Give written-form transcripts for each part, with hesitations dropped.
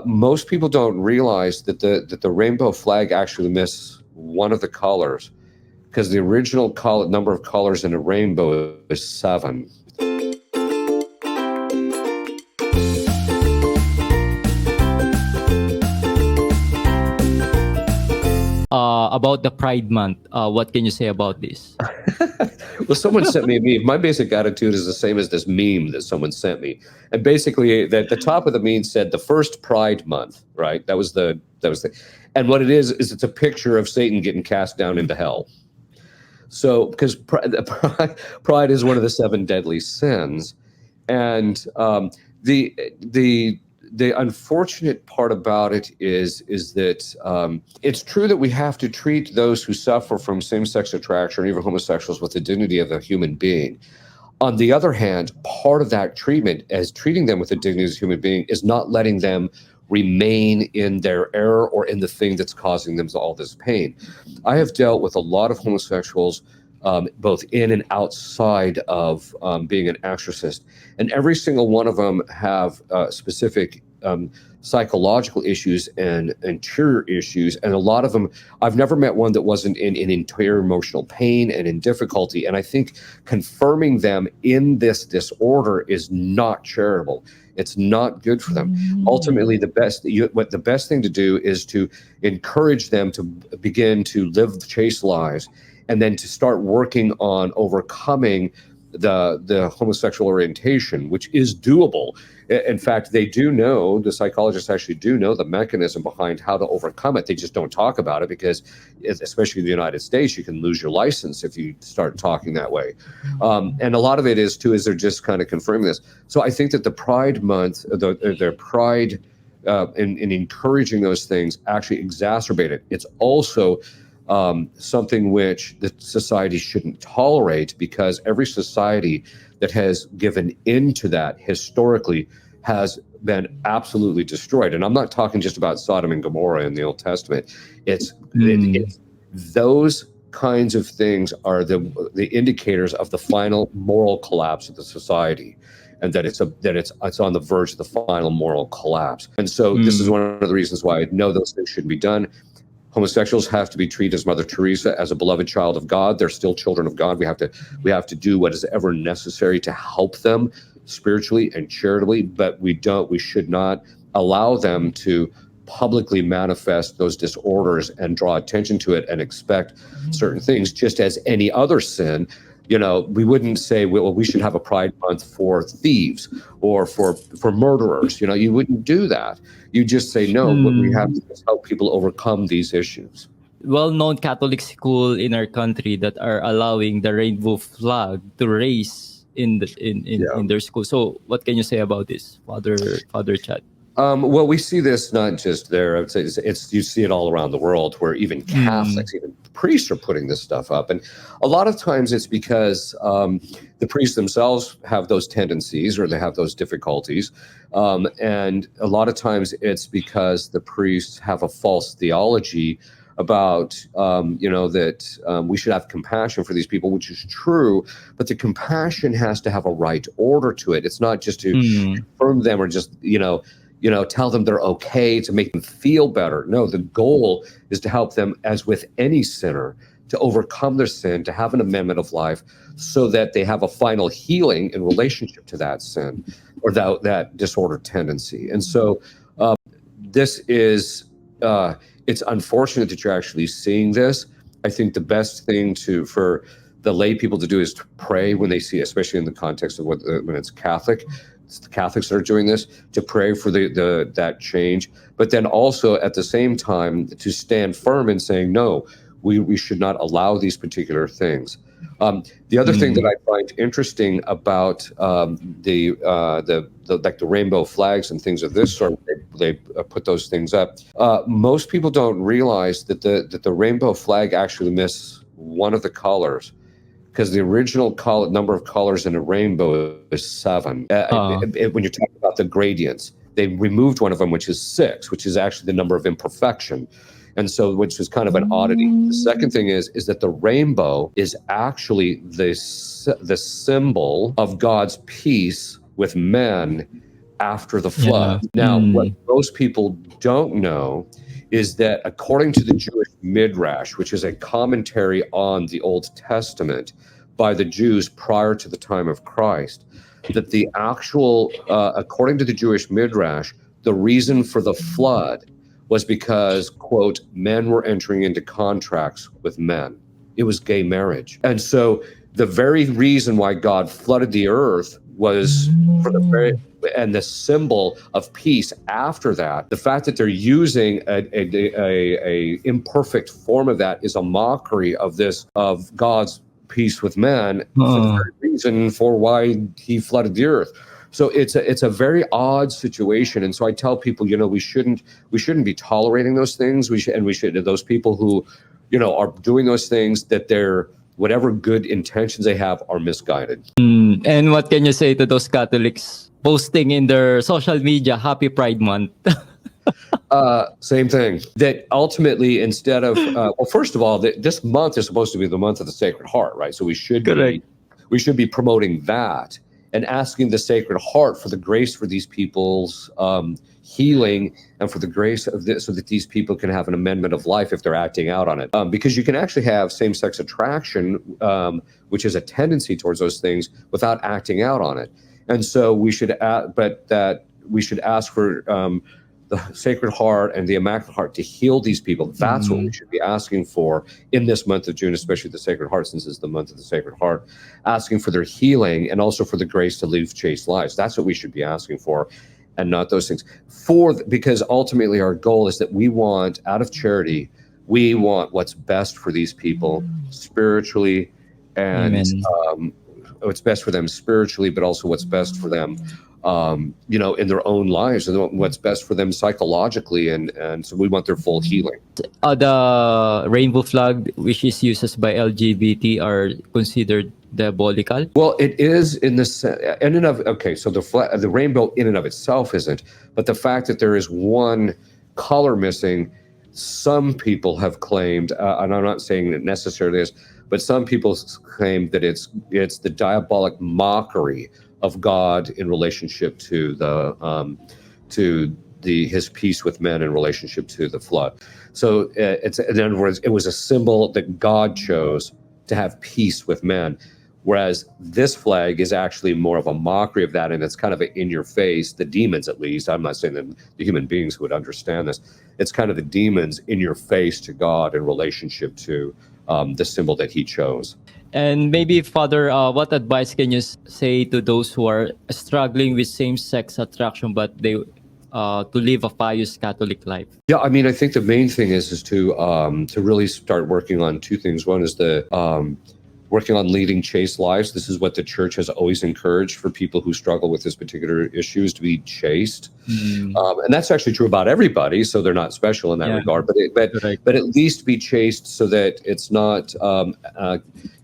Most people don't realize that the rainbow flag actually missed one of the colors, because the original number of colors in a rainbow is 7. About the Pride Month, what can you say about this? Well, someone sent me a meme. My basic attitude is the same as this meme that someone sent me, and basically, the top of the meme said the first Pride Month. Right? That was the. And what it is it's a picture of Satan getting cast down into hell. So, because pride is one of the 7 deadly sins, and the unfortunate part about it is that it's true that we have to treat those who suffer from same-sex attraction or even homosexuals with the dignity of a human being. On the other hand, part of that treatment, as treating them with the dignity as a human being, is not letting them remain in their error or in the thing that's causing them all this pain. I have dealt with a lot of homosexuals, both in and outside of being an exorcist, and every single one of them have specific psychological issues and interior issues, and a lot of them, I've never met one that wasn't in interior emotional pain and in difficulty, and I think confirming them in this disorder is not charitable. It's not good for them. Ultimately, the best thing to do is to encourage them to begin to live chaste lives, and then to start working on overcoming the homosexual orientation, which is doable. In fact, they do know, the psychologists actually do know the mechanism behind how to overcome it. They just don't talk about it because, especially in the United States, you can lose your license if you start talking that way. And a lot of it is they're just kind of confirming this. So I think that the Pride Month, their pride in encouraging those things actually exacerbate it. It's also something which the society shouldn't tolerate, because every society that has given into that historically has been absolutely destroyed. And I'm not talking just about Sodom and Gomorrah in the Old Testament. It's those kinds of things are the indicators of the final moral collapse of the society, and that it's on the verge of the final moral collapse. And so this is one of the reasons why I know those things shouldn't be done. Homosexuals have to be treated as Mother Teresa, as a beloved child of God. They're still children of God. We have to do what is ever necessary to help them spiritually and charitably, but we should not allow them to publicly manifest those disorders and draw attention to it and expect certain things, just as any other sin. We wouldn't say, well, we should have a Pride Month for thieves or for murderers. You wouldn't do that. You just say, no, but we have to just help people overcome these issues. Well-known Catholic school in our country that are allowing the rainbow flag to raise in their school. So what can you say about this, Father Chad? Well, we see this not just there. I would say you see it all around the world, where even Catholics, even priests are putting this stuff up. And a lot of times it's because the priests themselves have those tendencies, or they have those difficulties. And a lot of times it's because the priests have a false theology about, that we should have compassion for these people, which is true, but the compassion has to have a right order to it. It's not just to confirm them or just, tell them they're okay, to make them feel better. No, the goal is to help them, as with any sinner, to overcome their sin, to have an amendment of life, so that they have a final healing in relationship to that sin or that disordered tendency. And so this is, it's unfortunate that you're actually seeing this. I think the best thing for the lay people to do is to pray when they see, especially in the context of when it's Catholic. It's the Catholics that are doing this, to pray for that change, but then also at the same time to stand firm in saying, no, we should not allow these particular things. The other thing that I find interesting about the rainbow flags and things of this sort, they put those things up. Most people don't realize that the rainbow flag actually missed one of the colors, because the original number of colors in a rainbow is 7. When you're talking about the gradients, they removed one of them, which is 6, which is actually the number of imperfection. And so, which is kind of an oddity. The second thing is that the rainbow is actually the symbol of God's peace with men after the flood. Now, what most people don't know is that according to the Jewish Midrash, which is a commentary on the Old Testament by the Jews prior to the time of Christ, that the actual, according to the Jewish Midrash, the reason for the flood was because, quote, men were entering into contracts with men. It was gay marriage. And so the very reason why God flooded the earth was for the very, and the symbol of peace after that, the fact that they're using a imperfect form of that is a mockery of this, of God's peace with men for the very reason for why he flooded the earth. So it's a very odd situation. And so I tell people, we shouldn't be tolerating those things. We should those people who, are doing those things, that they're, whatever good intentions they have, are misguided. And what can you say to those Catholics posting in their social media, Happy Pride Month? Same thing. That ultimately, instead of, first of all, this month is supposed to be the month of the Sacred Heart, right? So we should be promoting that and asking the Sacred Heart for the grace for these people's healing, and for the grace of this, so that these people can have an amendment of life if they're acting out on it. Because you can actually have same-sex attraction, which is a tendency towards those things, without acting out on it. And so we should, we should ask for the Sacred Heart and the Immaculate Heart to heal these people. That's what we should be asking for in this month of June, especially the Sacred Heart, since it's the month of the Sacred Heart, asking for their healing and also for the grace to live chaste lives. That's what we should be asking for, and not those things. Because ultimately our goal is that we want, out of charity, we want what's best for these people spiritually, and what's best for them spiritually, but also what's best for them in their own lives, and what's best for them psychologically, and so we want their full healing. The rainbow flag, which is used by LGBT, are considered diabolical? Well, it is in so the rainbow in and of itself isn't, but the fact that there is one color missing, some people have claimed, and I'm not saying it necessarily is, but some people claim that it's the diabolic mockery of God in relationship to his peace with men in relationship to the flood. So it's, in other words, it was a symbol that God chose to have peace with men, whereas this flag is actually more of a mockery of that, and it's kind of in your face. The demons, at least, I'm not saying that the human beings who would understand this, it's kind of the demons in your face to God in relationship to the symbol that he chose. And maybe, Father, what advice can you say to those who are struggling with same-sex attraction, but they to live a pious Catholic life? Yeah, I mean, I think the main thing is to really start working on two things. One is working on leading chaste lives. This is what the Church has always encouraged for people who struggle with this particular issue, is to be chaste. And that's actually true about everybody, so they're not special in that regard. But at least be chaste, so that it's not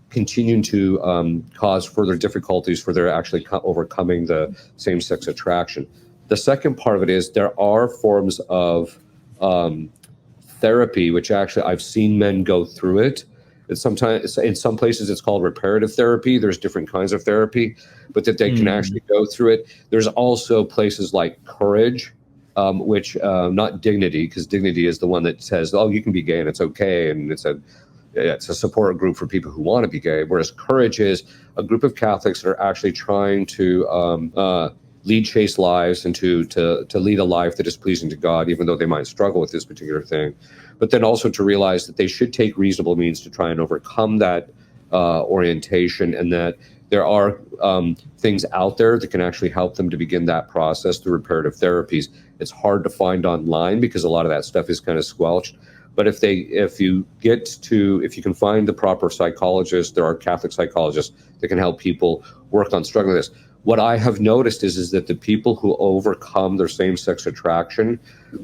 continuing to cause further difficulties for their actually overcoming the same-sex attraction. The second part of it is there are forms of therapy, which actually I've seen men go through it. It's sometimes, in some places, it's called reparative therapy. There's different kinds of therapy, but that they can actually go through it. There's also places like Courage, which not Dignity, because Dignity is the one that says, "Oh, you can be gay and it's okay," and it's a support group for people who want to be gay. Whereas Courage is a group of Catholics that are actually trying to lead chaste lives and to lead a life that is pleasing to God, even though they might struggle with this particular thing. But then also to realize that they should take reasonable means to try and overcome that orientation, and that there are things out there that can actually help them to begin that process through reparative therapies. It's hard to find online because a lot of that stuff is kind of squelched. But if you can find the proper psychologist, there are Catholic psychologists that can help people work on struggling with this. What I have noticed is that the people who overcome their same-sex attraction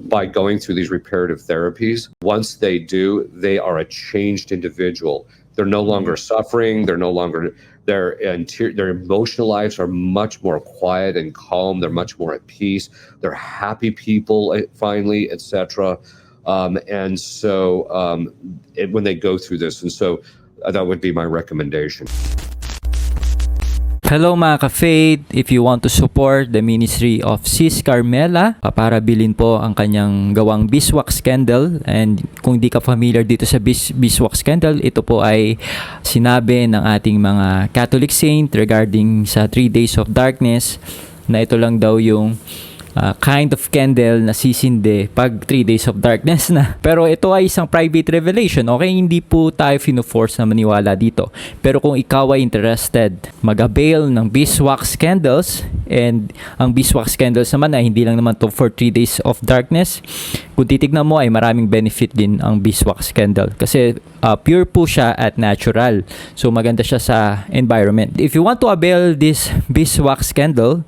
by going through these reparative therapies, once they do, they are a changed individual. They're no longer suffering. Their emotional lives are much more quiet and calm. They're much more at peace. They're happy people, finally, etc. And so when they go through this, and so that would be my recommendation. Hello mga ka-faith, if you want to support the ministry of Sis Carmela, para bilhin po ang kanyang gawang beeswax candle. And kung di ka familiar dito sa beeswax candle, ito po ay sinabi ng ating mga Catholic saint regarding sa 3 days of darkness, na ito lang daw yung kind of candle na sisindi pag 3 days of darkness na. Pero ito ay isang private revelation, okay? Hindi po tayo fino-force na maniwala dito. Pero kung ikaw ay interested, mag-avail ng beeswax candles, and ang beeswax candles naman ay hindi lang naman to for 3 days of darkness. Kung titignan mo ay maraming benefit din ang beeswax candle kasi pure po siya at natural. So maganda siya sa environment. If you want to avail this beeswax candle,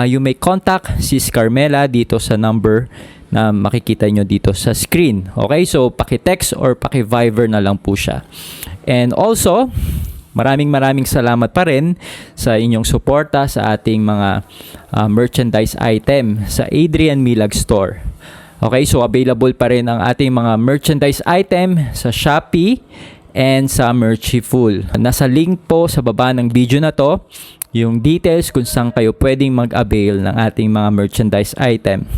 you may contact Sis Carmela dito sa number na makikita nyo dito sa screen. Okay, so paki-text or paki-Viber na lang po siya. And also, maraming salamat pa rin sa inyong suporta sa ating mga merchandise item sa Adrian Milag Store. Okay, so available pa rin ang ating mga merchandise item sa Shopee and sa Merchiful. Nasa link po sa baba ng video na to yung details kung saan kayo pwedeng mag-avail ng ating mga merchandise item.